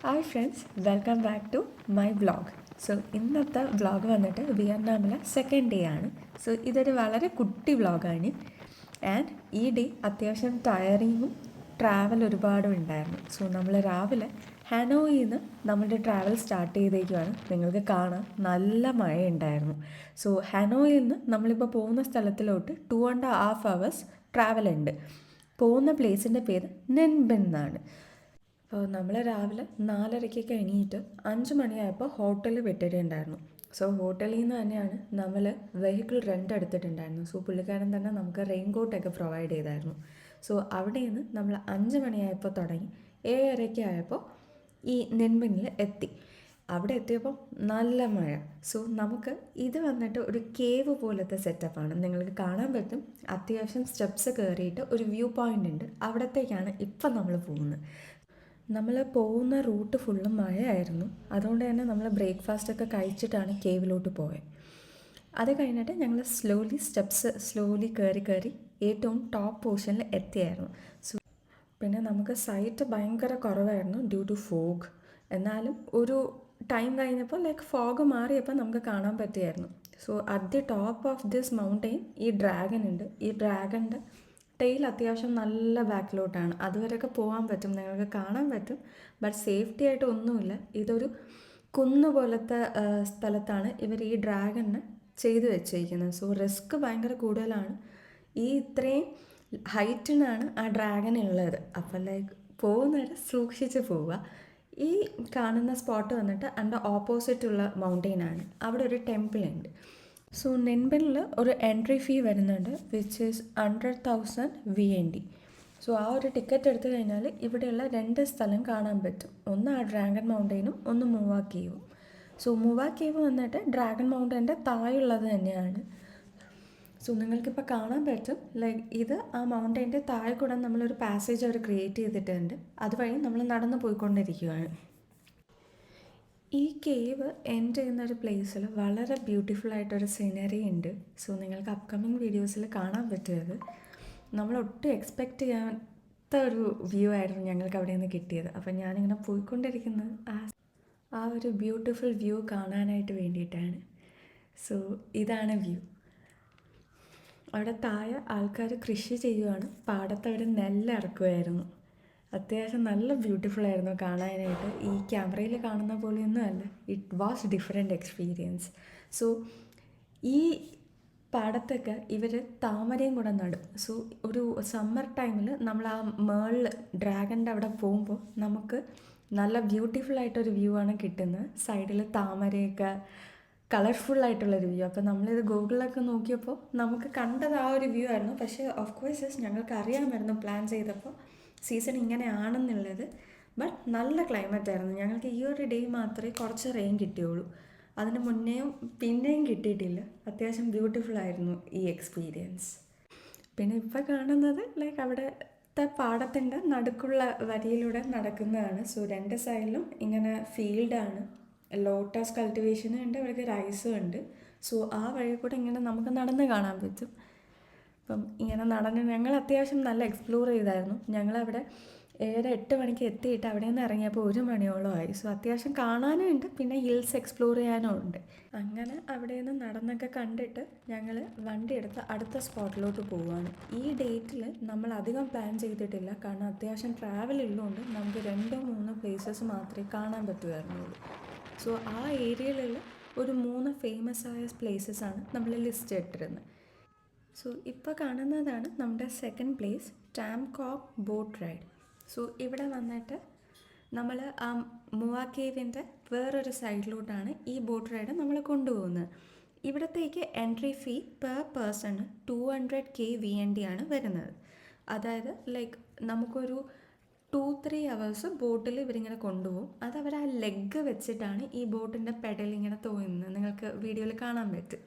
Hi friends, welcome back to my vlog. So ഇന്നത്തെ vlog വന്നിട്ട് വിയറ്റ്നാമിലെ സെക്കൻഡ് ഡേ ആണ്. സോ ഇതൊരു വളരെ കുട്ടി വ്ളോഗാണ്. ആൻഡ് ഈ ഡേ അത്യാവശ്യം ടയറിങ്ങും ട്രാവൽ ഒരുപാടും ഉണ്ടായിരുന്നു. സോ നമ്മൾ രാവിലെ ഹാനോയിൽ നിന്ന് നമ്മുടെ ട്രാവൽ സ്റ്റാർട്ട് ചെയ്തേക്കുവാണ്. നിങ്ങൾക്ക് കാണാം, നല്ല മഴയുണ്ടായിരുന്നു. സോ ഹാനോയിൽ നിന്ന് നമ്മളിപ്പോൾ പോകുന്ന സ്ഥലത്തിലോട്ട് 2.5 hours ട്രാവൽ ഉണ്ട്. പോകുന്ന പ്ലേസിൻ്റെ പേര് നെൻബെൻ എന്നാണ്. അപ്പോൾ നമ്മൾ രാവിലെ 4:30 എണീറ്റ് 5 മണിയായപ്പോൾ ഹോട്ടലിൽ വിട്ടിട്ടുണ്ടായിരുന്നു. സോ ഹോട്ടലിൽ നിന്ന് തന്നെയാണ് നമ്മൾ വെഹിക്കിൾ റെൻ്റ് എടുത്തിട്ടുണ്ടായിരുന്നു. സോ പുള്ളിക്കാരൻ തന്നെ നമുക്ക് റെയിൻ കോട്ടൊക്കെ പ്രൊവൈഡ് ചെയ്തായിരുന്നു. സോ അവിടെ നിന്ന് നമ്മൾ 5 മണിയായപ്പോൾ തുടങ്ങി 7:30 ആയപ്പോൾ ഈ നെൻബിനിൽ എത്തി. അവിടെ എത്തിയപ്പോൾ നല്ല മഴ. സോ നമുക്ക് ഇത് വന്നിട്ട് ഒരു കേവ് പോലത്തെ സെറ്റപ്പാണ്. നിങ്ങൾക്ക് കാണാൻ പറ്റും, അത്യാവശ്യം സ്റ്റെപ്സ് കയറിയിട്ട് ഒരു വ്യൂ പോയിൻ്റ് ഉണ്ട്. അവിടത്തേക്കാണ് ഇപ്പം നമ്മൾ പോകുന്നത്. നമ്മൾ പോകുന്ന റൂട്ട് ഫുള്ളും മഴയായിരുന്നു. അതുകൊണ്ട് തന്നെ നമ്മൾ ബ്രേക്ക്ഫാസ്റ്റൊക്കെ കഴിച്ചിട്ടാണ് കേവിലോട്ട് പോയത്. അത് കഴിഞ്ഞിട്ട് ഞങ്ങൾ സ്ലോലി കയറി ഏറ്റവും ടോപ്പ് പോർഷനിൽ എത്തിയായിരുന്നു. പിന്നെ നമുക്ക് സൈറ്റ് ഭയങ്കര കുറവായിരുന്നു ഡ്യൂ ടു ഫോഗ്. എന്നാലും ഒരു ടൈം കഴിഞ്ഞപ്പോൾ ഫോഗ് മാറിയപ്പോൾ നമുക്ക് കാണാൻ പറ്റിയായിരുന്നു. So at the top of this mountain ഈ ഡ്രാഗൺ ഉണ്ട്. ഈ ഡ്രാഗണിൻ്റെ ടെയിൽ അത്യാവശ്യം നല്ല ബാക്കിലോട്ടാണ്. അതുവരെയൊക്കെ പോകാൻ പറ്റും, നിങ്ങൾക്ക് കാണാൻ പറ്റും. ബട്ട് സേഫ്റ്റി ആയിട്ട് ഒന്നുമില്ല. ഇതൊരു കുന്ന് പോലത്തെ സ്ഥലത്താണ് ഇവർ ഈ ഡ്രാഗണിനെ ചെയ്തു വെച്ചിരിക്കുന്നത്. സോ റിസ്ക് ഭയങ്കര കൂടുതലാണ്. ഈ ഇത്രയും ഹൈറ്റിനാണ് ആ ഡ്രാഗൺ ഉള്ളത്. അപ്പം പോകുന്നവരെ സൂക്ഷിച്ച് പോവുക. ഈ കാണുന്ന സ്പോട്ട് വന്നിട്ട് അതിൻ്റെ ഓപ്പോസിറ്റുള്ള മൗണ്ടെയിനാണ്. അവിടെ ഒരു ടെമ്പിൾ ഉണ്ട്. സോ നെൻബനിൽ ഒരു എൻട്രി ഫീ വരുന്നുണ്ട്, വിച്ച് ഈസ് 100,000 VND. സോ ആ ഒരു ടിക്കറ്റ് എടുത്തു കഴിഞ്ഞാൽ ഇവിടെയുള്ള 2 സ്ഥലം കാണാൻ പറ്റും. ഒന്ന് ആ ഡ്രാഗൺ മൗണ്ടെയിനും ഒന്ന് മൂവാ കേവും. സോ മൂവാ കേവ് വന്നിട്ട് ഡ്രാഗൺ മൗണ്ടെയിൻ്റെ താഴെയുള്ളത് തന്നെയാണ്. സോ നിങ്ങൾക്കിപ്പോൾ കാണാൻ പറ്റും, ഇത് ആ മൗണ്ടെയിൻ്റെ താഴെ കൂടെ നമ്മളൊരു പാസേജ് അവർ ക്രിയേറ്റ് ചെയ്തിട്ടുണ്ട്. അതുവഴി നമ്മൾ നടന്നു പോയിക്കൊണ്ടിരിക്കുകയാണ്. ഈ കേവ് എൻഡ് ചെയ്യുന്നൊരു പ്ലേസിൽ വളരെ ബ്യൂട്ടിഫുള്ളായിട്ടൊരു സീനറി ഉണ്ട്. സോ നിങ്ങൾക്ക് അപ്കമിങ് വീഡിയോസിൽ കാണാൻ പറ്റുന്നത്. നമ്മൾ ഒട്ടും എക്സ്പെക്റ്റ് ചെയ്യാത്ത ഒരു വ്യൂ ആയിരുന്നു ഞങ്ങൾക്ക് അവിടെ നിന്ന് കിട്ടിയത്. അപ്പം ഞാനിങ്ങനെ പോയിക്കൊണ്ടിരിക്കുന്നത് ആ ഒരു ബ്യൂട്ടിഫുൾ വ്യൂ കാണാനായിട്ട് വേണ്ടിയിട്ടാണ്. സോ ഇതാണ് വ്യൂ. അവിടെ താഴെ ആൾക്കാർ കൃഷി ചെയ്യുവാണ്. പാടത്ത് അവർ നെല്ലിറക്കുമായിരുന്നു. അത്യാവശ്യം നല്ല ബ്യൂട്ടിഫുൾ ആയിരുന്നു കാണാനായിട്ട്. ഈ ക്യാമറയിൽ കാണുന്ന പോലെയൊന്നും അല്ല. It was different experience. So ഈ പാടത്തൊക്കെ ഇവർ താമരയും കൂടെ നടും. സോ ഒരു സമ്മർ ടൈമിൽ നമ്മൾ ആ മേളിൽ ഡ്രാഗണിൻ്റെ അവിടെ പോകുമ്പോൾ നമുക്ക് നല്ല ബ്യൂട്ടിഫുള്ളായിട്ടൊരു വ്യൂ ആണ് കിട്ടുന്നത്. സൈഡിൽ താമരയൊക്കെ കളർഫുള്ളായിട്ടുള്ളൊരു വ്യൂ. അപ്പോൾ നമ്മളിത് ഗൂഗിളിലൊക്കെ നോക്കിയപ്പോൾ നമുക്ക് കണ്ടത് ആ ഒരു വ്യൂ ആയിരുന്നു. പക്ഷേ ഓഫ് കോഴ്സ് ഞങ്ങൾക്ക് അറിയാമായിരുന്നു പ്ലാൻ ചെയ്തപ്പോൾ സീസൺ ഇങ്ങനെയാണെന്നുള്ളത്. ബട്ട് നല്ല ക്ലൈമറ്റ് ആയിരുന്നു. ഞങ്ങൾക്ക് ഈ ഒരു ഡേ മാത്രമേ കുറച്ച് റെയിൻ കിട്ടിയുള്ളൂ. അതിന് മുന്നേയും പിന്നെയും കിട്ടിയിട്ടില്ല. അത്യാവശ്യം ബ്യൂട്ടിഫുൾ ആയിരുന്നു ഈ എക്സ്പീരിയൻസ്. പിന്നെ ഇപ്പോൾ കാണുന്നത് അവിടുത്തെ പാടത്തിൻ്റെ നടുക്കുള്ള വരിയിലൂടെ നടക്കുന്നതാണ്. സോ 2 സൈഡിലും ഇങ്ങനെ ഫീൽഡാണ്. ലോട്ടസ് കൾട്ടിവേഷനും ഉണ്ട്, അവർക്ക് റൈസും ഉണ്ട്. സോ ആ വഴി കൂടെ ഇങ്ങനെ നമുക്ക് നടന്ന് കാണാൻ പറ്റും. അപ്പം ഇങ്ങനെ നടന്ന് ഞങ്ങൾ അത്യാവശ്യം നല്ല എക്സ്പ്ലോർ ചെയ്തായിരുന്നു. ഞങ്ങളവിടെ 7-8 മണിക്ക് എത്തിയിട്ട് അവിടെ നിന്ന് ഇറങ്ങിയപ്പോൾ 1 മണിയോളമായി. സോ അത്യാവശ്യം കാണാനും ഉണ്ട്, പിന്നെ ഹിൽസ് എക്സ്പ്ലോർ ചെയ്യാനും ഉണ്ട്. അങ്ങനെ അവിടെ നിന്ന് നടന്നൊക്കെ കണ്ടിട്ട് ഞങ്ങൾ വണ്ടി എടുത്ത് അടുത്ത സ്പോട്ടിലോട്ട് പോവുകയാണ്. ഈ ഡേറ്റിൽ നമ്മൾ അധികം പ്ലാൻ ചെയ്തിട്ടില്ല, കാരണം അത്യാവശ്യം ട്രാവൽ ഉള്ളതുകൊണ്ട് നമുക്ക് 2-3 പ്ലേസസ് മാത്രമേ കാണാൻ പറ്റുമായിരുന്നുള്ളൂ. സോ ആ ഏരിയയിലുള്ള ഒരു 3 ഫേമസ് ആയ പ്ലേസസാണ് നമ്മൾ ലിസ്റ്റ് ഇട്ടിരുന്നത്. സോ ഇപ്പോൾ കാണുന്നതാണ് നമ്മുടെ second place, Tam Coc boat ride. So ഇവിടെ വന്നിട്ട് നമ്മൾ ആ മൂവാ കേവിൻ്റെ വേറൊരു സൈഡിലോട്ടാണ് ഈ ബോട്ട് റൈഡ് നമ്മൾ കൊണ്ടുപോകുന്നത്. ഇവിടത്തേക്ക് entry fee per person 200K VND ആണ് വരുന്നത്. അതായത് നമുക്കൊരു 2-3 hours ബോട്ടിൽ ഇവരിങ്ങനെ കൊണ്ടുപോകും. അതവർ ആ ലെഗ് വെച്ചിട്ടാണ് ഈ ബോട്ടിൻ്റെ പെഡലിങ്ങനെ തോന്നുന്നത്. നിങ്ങൾക്ക് വീഡിയോയിൽ കാണാൻ പറ്റും.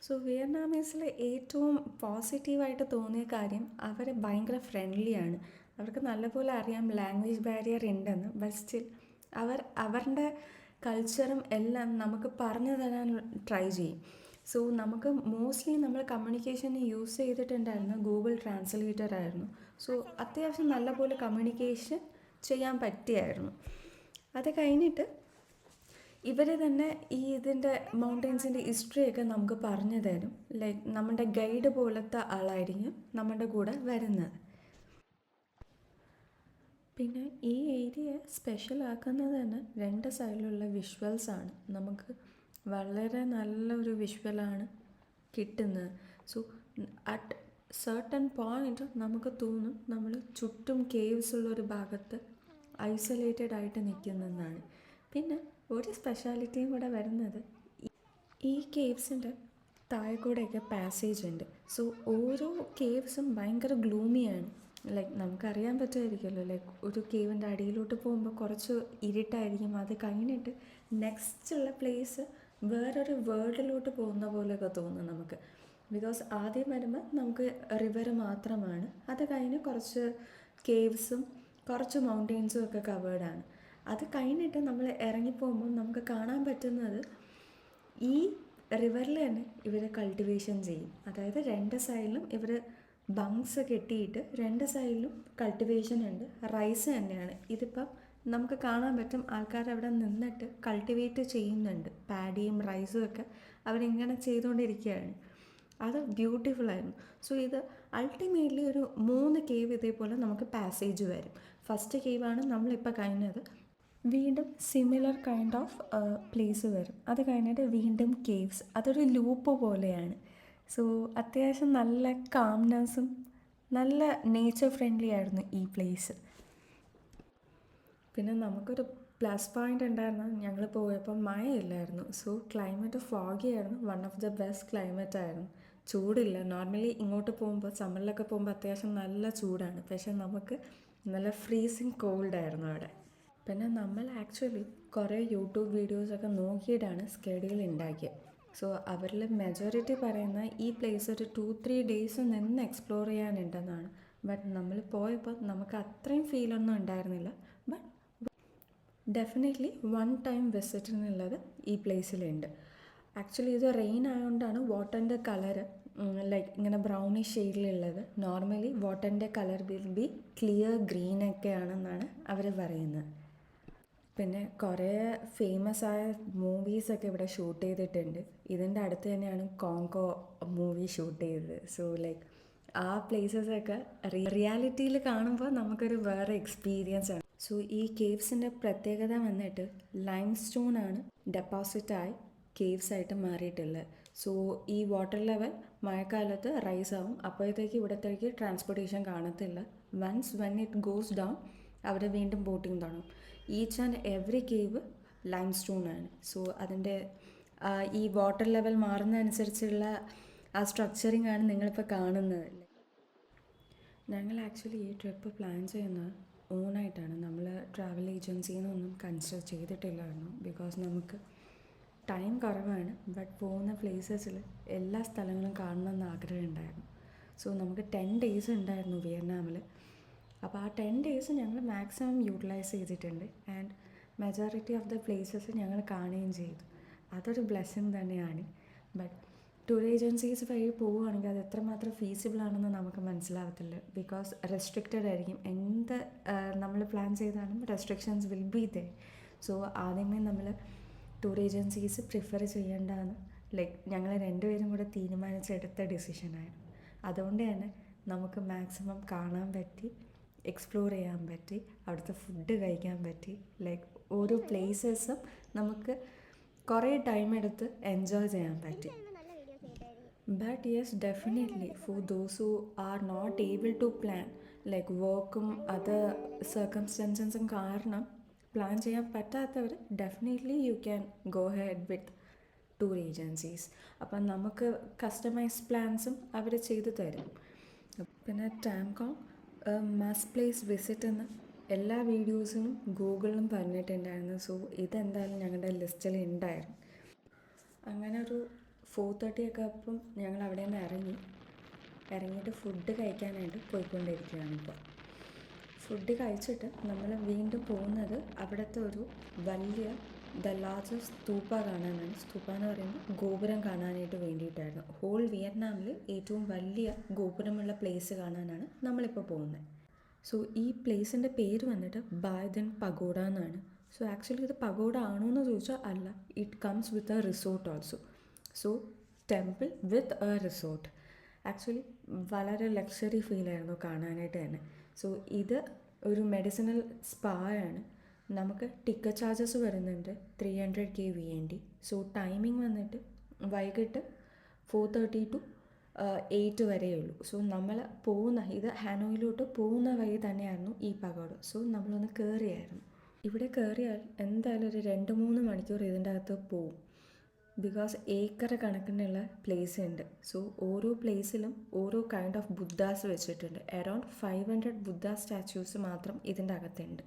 സോ വിയറ്റ്നാമീസിൽ ഏറ്റവും പോസിറ്റീവായിട്ട് തോന്നിയ കാര്യം അവർ ഭയങ്കര ഫ്രണ്ട്ലിയാണ്. അവർക്ക് നല്ലപോലെ അറിയാം ലാംഗ്വേജ് ബാരിയർ ഉണ്ടെന്ന്. ബട്ട് സ്റ്റിൽ അവരുടെ കൾച്ചറും എല്ലാം നമുക്ക് പറഞ്ഞു തരാൻ ട്രൈ ചെയ്യും. സോ നമുക്ക് മോസ്റ്റ്ലി നമ്മൾ കമ്മ്യൂണിക്കേഷന് യൂസ് ചെയ്തിട്ടുണ്ടായിരുന്ന ഗൂഗിൾ ട്രാൻസ്ലേറ്റർ ആയിരുന്നു. സോ അത്യാവശ്യം നല്ലപോലെ കമ്മ്യൂണിക്കേഷൻ ചെയ്യാൻ പറ്റിയായിരുന്നു. അത് കഴിഞ്ഞിട്ട് ഇവർ തന്നെ ഇതിൻ്റെ മൗണ്ടെയ്ൻസിൻ്റെ ഹിസ്റ്ററിയൊക്കെ നമുക്ക് പറഞ്ഞു തരും. ലൈക്ക് നമ്മുടെ ഗൈഡ് പോലത്തെ ആളായിരിക്കും നമ്മുടെ കൂടെ വരുന്നത്. പിന്നെ ഈ ഏരിയ സ്പെഷ്യലാക്കുന്നത് തന്നെ 2 സൈഡിലുള്ള വിഷ്വൽസാണ്. നമുക്ക് വളരെ നല്ലൊരു വിഷ്വലാണ് കിട്ടുന്നത്. സോ അറ്റ് സർട്ടൺ പോയിൻ്റ് നമുക്ക് തോന്നും നമ്മൾ ചുറ്റും കേവ്സ് ഉള്ളൊരു ഭാഗത്ത് ഐസൊലേറ്റഡ് ആയിട്ട് നിൽക്കുന്നതെന്നാണ്. പിന്നെ ഒരു സ്പെഷ്യാലിറ്റിയും കൂടെ വരുന്നത്, ഈ കേവ്സിൻ്റെ താഴെ കൂടെയൊക്കെ പാസേജ് ഉണ്ട്. സോ ഓരോ കേവ്സും ഭയങ്കര ഗ്ലൂമിയാണ്. ലൈക്ക് നമുക്കറിയാൻ പറ്റുമായിരിക്കുമല്ലോ, ലൈക്ക് ഒരു കേവിൻ്റെ അടിയിലോട്ട് പോകുമ്പോൾ കുറച്ച് ഇരുട്ടായിരിക്കും. അത് കഴിഞ്ഞിട്ട് നെക്സ്റ്റുള്ള പ്ലേസ് വേറൊരു വേൾഡിലോട്ട് പോകുന്ന പോലെയൊക്കെ തോന്നും നമുക്ക്. ബിക്കോസ് ആദ്യം വരുമ്പോൾ നമുക്ക് റിവർ മാത്രമാണ്, അത് കഴിഞ്ഞ് കുറച്ച് കേവ്സും കുറച്ച് മൗണ്ടെയ്ൻസും ഒക്കെ കവേർഡാണ്. അത് കഴിഞ്ഞിട്ട് നമ്മൾ ഇറങ്ങിപ്പോകുമ്പോൾ നമുക്ക് കാണാൻ പറ്റുന്നത് ഈ റിവറിൽ തന്നെ ഇവർ കൾട്ടിവേഷൻ ചെയ്യും. അതായത് 2 സൈഡിലും ഇവർ ബങ്ക്സ് കെട്ടിയിട്ട് 2 സൈഡിലും കൾട്ടിവേഷൻ ഉണ്ട്. റൈസ് തന്നെയാണ് ഇതിപ്പം നമുക്ക് കാണാൻ പറ്റും. ആൾക്കാർ അവിടെ നിന്നിട്ട് കൾട്ടിവേറ്റ് ചെയ്യുന്നുണ്ട്. പാഡിയും റൈസും ഒക്കെ അവരിങ്ങനെ ചെയ്തുകൊണ്ടിരിക്കുകയാണ്. അത് ബ്യൂട്ടിഫുള്ളായിരുന്നു. സോ ഇത് അൾട്ടിമേറ്റ്ലി ഒരു 3 കേവ് ഇതേപോലെ നമുക്ക് പാസേജ് വരും. ഫസ്റ്റ് കേവാണ് നമ്മളിപ്പോൾ കഴിഞ്ഞത്. വീണ്ടും സിമിലർ കൈൻഡ് ഓഫ് പ്ലേസ് വരും. അത് കഴിഞ്ഞിട്ട് വീണ്ടും കേവ്സ്. അതൊരു ലൂപ്പ് പോലെയാണ്. സോ അത്യാവശ്യം നല്ല കാംനെസ്സും നല്ല നേച്ചർ ഫ്രണ്ട്ലി ആയിരുന്നു ഈ പ്ലേസ്. പിന്നെ നമുക്കൊരു പ്ലസ് പോയിൻ്റ് ഉണ്ടായിരുന്നത്, ഞങ്ങൾ പോയപ്പോൾ മഴയില്ലായിരുന്നു. സോ ക്ലൈമറ്റ് ഫോഗി ആയിരുന്നു. One of the best climate ആയിരുന്നു. ചൂടില്ല. നോർമലി ഇങ്ങോട്ട് പോകുമ്പോൾ സമ്മറിലൊക്കെ പോകുമ്പോൾ അത്യാവശ്യം നല്ല ചൂടാണ്. പക്ഷേ നമുക്ക് നല്ല ഫ്രീസിങ് കോൾഡായിരുന്നു അവിടെ. പിന്നെ നമ്മൾ ആക്ച്വലി കുറേ യൂട്യൂബ് വീഡിയോസൊക്കെ നോക്കിയിട്ടാണ് സ്കെഡ്യൂൾ ഉണ്ടാക്കിയത്. സോ അവരിൽ മെജോറിറ്റി പറയുന്ന ഈ പ്ലേസ് ഒരു 2-3 ഡേയ്സ് നിന്ന് എക്സ്പ്ലോർ ചെയ്യാനുണ്ടെന്നാണ്. ബട്ട് നമ്മൾ പോയപ്പോൾ നമുക്ക് അത്രയും ഫീലൊന്നും ഉണ്ടായിരുന്നില്ല. ബട്ട് ഡെഫിനറ്റ്ലി 1 ടൈം വിസിറ്റിനുള്ളത് ഈ പ്ലേസിലുണ്ട്. ആക്ച്വലി ഇത് റെയിൻ ആയതുകൊണ്ടാണ് വാട്ടറിൻ്റെ കളറ് ലൈക്ക് ഇങ്ങനെ ബ്രൗണിഷ് ഷെയ്ഡിലുള്ളത്. നോർമലി വാട്ടറിൻ്റെ കളർ വിൽ ബി ക്ലിയർ ഗ്രീനൊക്കെയാണെന്നാണ് അവർ പറയുന്നത്. പിന്നെ കുറേ ഫേമസ് ആയ മൂവീസൊക്കെ ഇവിടെ ഷൂട്ട് ചെയ്തിട്ടുണ്ട്. ഇതിൻ്റെ അടുത്ത് തന്നെയാണ് കോങ്കോ മൂവി ഷൂട്ട് ചെയ്തത്. സോ ലൈക്ക് ആ പ്ലേസസൊക്കെ റിയാലിറ്റിയിൽ കാണുമ്പോൾ നമുക്കൊരു വേറെ എക്സ്പീരിയൻസ് ആണ്. സോ ഈ കേവ്സിൻ്റെ പ്രത്യേകത വന്നിട്ട് ലൈം സ്റ്റോണാണ് ഡെപ്പോസിറ്റായി കേവ്സായിട്ട് മാറിയിട്ടുള്ളത്. സോ ഈ വാട്ടർ ലെവൽ മഴക്കാലത്ത് റൈസ് ആവും. അപ്പോഴത്തേക്ക് ഇവിടത്തേക്ക് ട്രാൻസ്പോർട്ടേഷൻ കാണത്തില്ല. Once when it goes down അവിടെ വീണ്ടും ബോട്ടിങ് തുടങ്ങും. Each and every cave lime സ്റ്റോണാണ്. സോ അതിൻ്റെ ഈ വാട്ടർ ലെവൽ മാറുന്നതനുസരിച്ചുള്ള ആ സ്ട്രക്ചറിങ് ആണ് നിങ്ങളിപ്പോൾ കാണുന്നത്. ഞങ്ങൾ ആക്ച്വലി ഈ ട്രിപ്പ് പ്ലാൻ ചെയ്യുന്നത് ഓണായിട്ടാണ്. നമ്മൾ ട്രാവൽ ഏജൻസിന്നൊന്നും കൺസിഡർ ചെയ്തിട്ടില്ലായിരുന്നു. ബിക്കോസ് നമുക്ക് ടൈം കുറവാണ്. ബട്ട് പോകുന്ന പ്ലേസസിൽ എല്ലാ സ്ഥലങ്ങളും കാണണമെന്ന് ആഗ്രഹം ഉണ്ടായിരുന്നു. സോ നമുക്ക് 10 ഡേയ്സ് ഉണ്ടായിരുന്നു വിയറ്റ്നാമിൽ. അപ്പോൾ ആ 10 ഡേയ്സ് ഞങ്ങൾ മാക്സിമം യൂട്ടിലൈസ് ചെയ്തിട്ടുണ്ട്. And majority of the places ഞങ്ങൾ കാണുകയും ചെയ്തു. അതൊരു ബ്ലെസ്സിങ് തന്നെയാണ്. ബട്ട് ടൂർ ഏജൻസീസ് വഴി പോവുകയാണെങ്കിൽ അത് എത്രമാത്രം ഫീസിബിൾ ആണെന്ന് നമുക്ക് മനസ്സിലാവത്തില്ല. ബിക്കോസ് റെസ്ട്രിക്റ്റഡ് ആയിരിക്കും. എന്ത് നമ്മൾ പ്ലാൻ ചെയ്താലും restrictions will be they. So ആദ്യമേ നമ്മൾ ടൂർ ഏജൻസീസ് പ്രിഫർ ചെയ്യേണ്ടതെന്ന് ലൈക്ക് ഞങ്ങൾ 2 പേരും കൂടെ തീരുമാനിച്ചെടുത്ത ഡിസിഷനായിരുന്നു. അതുകൊണ്ട് തന്നെ നമുക്ക് മാക്സിമം കാണാൻ പറ്റി, എക്സ്പ്ലോർ ചെയ്യാൻ പറ്റി, അവിടുത്തെ ഫുഡ് കഴിക്കാൻ പറ്റി. ലൈക്ക് ഓരോ പ്ലേസസും നമുക്ക് കുറേ ടൈം എടുത്ത് എൻജോയ് ചെയ്യാൻ പറ്റി. But yes, definitely for those who are not able to plan, like വർക്കും അതർ സർക്കംസ്റ്റൻസസും കാരണം പ്ലാൻ ചെയ്യാൻ പറ്റാത്തവർ definitely you can go head with tour agencies. അപ്പം നമുക്ക് കസ്റ്റമൈസ്ഡ് പ്ലാൻസും അവർ ചെയ്തു തരും. പിന്നെ ടാംകോങ് മസ്റ്റ് പ്ലേസ് വിസിറ്റ് എന്ന് എല്ലാ വീഡിയോസിനും ഗൂഗിളിലും പറഞ്ഞിട്ടുണ്ടായിരുന്നു. സോ ഇതെന്തായാലും ഞങ്ങളുടെ ലിസ്റ്റിൽ ഉണ്ടായിരുന്നു. അങ്ങനെ ഒരു 4:30 ഒക്കെ ആയപ്പം ഞങ്ങൾ അവിടെ നിന്ന് ഇറങ്ങിയിട്ട് ഫുഡ് കഴിക്കാനായിട്ട് പോയിക്കൊണ്ടിരിക്കുകയാണ് ഇപ്പോൾ. ഫുഡ് കഴിച്ചിട്ട് നമ്മൾ വീണ്ടും പോകുന്നത് അവിടുത്തെ ഒരു വലിയ ദ ലാർജസ്റ്റ് സ്തൂപ്പ കാണാനാണ്. സ്തൂപ്പ എന്ന് പറയുന്നത് ഗോപുരം കാണാനായിട്ട് വേണ്ടിയിട്ടായിരുന്നു. ഹോൾ വിയറ്റ്നാമിൽ ഏറ്റവും വലിയ ഗോപുരമുള്ള പ്ലേസ് കാണാനാണ് നമ്മളിപ്പോൾ പോകുന്നത്. സോ ഈ പ്ലേസിൻ്റെ പേര് വന്നിട്ട് ബായ് ദൻ പഗോഡ എന്നാണ്. സോ ആക്ച്വലി ഇത് പഗോഡ ആണോ എന്ന് ചോദിച്ചാൽ അല്ല, it comes with a resort also. So temple with a resort. Actually വളരെ ലക്ഷറി ഫീലായിരുന്നു കാണാനായിട്ട് തന്നെ. സോ ഇത് ഒരു മെഡിസിനൽ സ്പാ ആണ്. നമുക്ക് ടിക്കറ്റ് ചാർജസ് വരുന്നുണ്ട് 300K VND. സോ ടൈമിംഗ് വന്നിട്ട് വൈകിട്ട് 4:30 to 8 വരെയുള്ളൂ. സോ നമ്മൾ ഇത് ഹാനോയിലോട്ട് പോകുന്ന വഴി തന്നെയായിരുന്നു ഈ പഗോഡ. സോ നമ്മളൊന്ന് കയറിയായിരുന്നു. ഇവിടെ കയറിയാൽ എന്തായാലും ഒരു 2-3 മണിക്കൂർ ഇതിൻ്റെ അകത്ത് പോവും. ബിക്കോസ് ഏക്കർ കണക്കിനുള്ള പ്ലേസ് ഉണ്ട്. സോ ഓരോ പ്ലേസിലും ഓരോ കൈൻഡ് ഓഫ് ബുദ്ധാസ് വെച്ചിട്ടുണ്ട്. അറൗണ്ട് 500 ബുദ്ധ സ്റ്റാച്യൂസ് മാത്രം ഇതിൻ്റെ അകത്തുണ്ട്.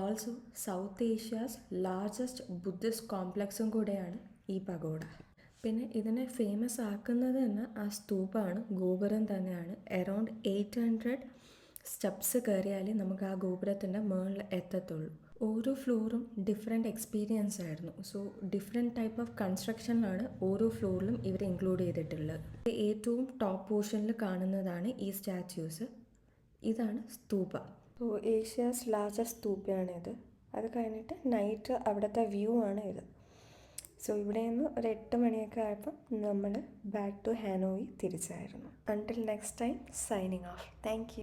Also South Asia's largest Buddhist കോംപ്ലക്സും കൂടെയാണ് ഈ പഗോഡ. പിന്നെ ഇതിനെ ഫേമസ് ആക്കുന്നത് തന്നെ ആ സ്തൂപാണ്, ഗോപുരം തന്നെയാണ്. അറൗണ്ട് 800 സ്റ്റെപ്സ് കയറിയാലേ നമുക്ക് ആ ഗോപുരത്തിൻ്റെ മുകളിൽ എത്തത്തുള്ളൂ. ഓരോ ഫ്ലോറും ഡിഫറെൻറ്റ് എക്സ്പീരിയൻസ് ആയിരുന്നു. സോ ഡിഫറെൻറ്റ് ടൈപ്പ് ഓഫ് കൺസ്ട്രക്ഷനിലാണ് ഓരോ ഫ്ലോറിലും ഇവർ ഇൻക്ലൂഡ് ചെയ്തിട്ടുള്ളത്. ഏറ്റവും ടോപ്പ് പോർഷനിൽ കാണുന്നതാണ് ഈ സ്റ്റാച്യൂസ്. ഇതാണ് സ്തൂപ. സോ ഏഷ്യാസ് ലാർജസ്റ്റ് സ്തൂപ്പയാണിത്. അത് കഴിഞ്ഞിട്ട് നൈറ്റ് അവിടുത്തെ വ്യൂ ആണ് ഇത്. സോ ഇവിടെ നിന്ന് ഒരു 8 മണിയൊക്കെ ആയപ്പോൾ നമ്മൾ ബാക്ക് ടു ഹാനോയി തിരിച്ചായിരുന്നു. Until next time, signing off. Thank U.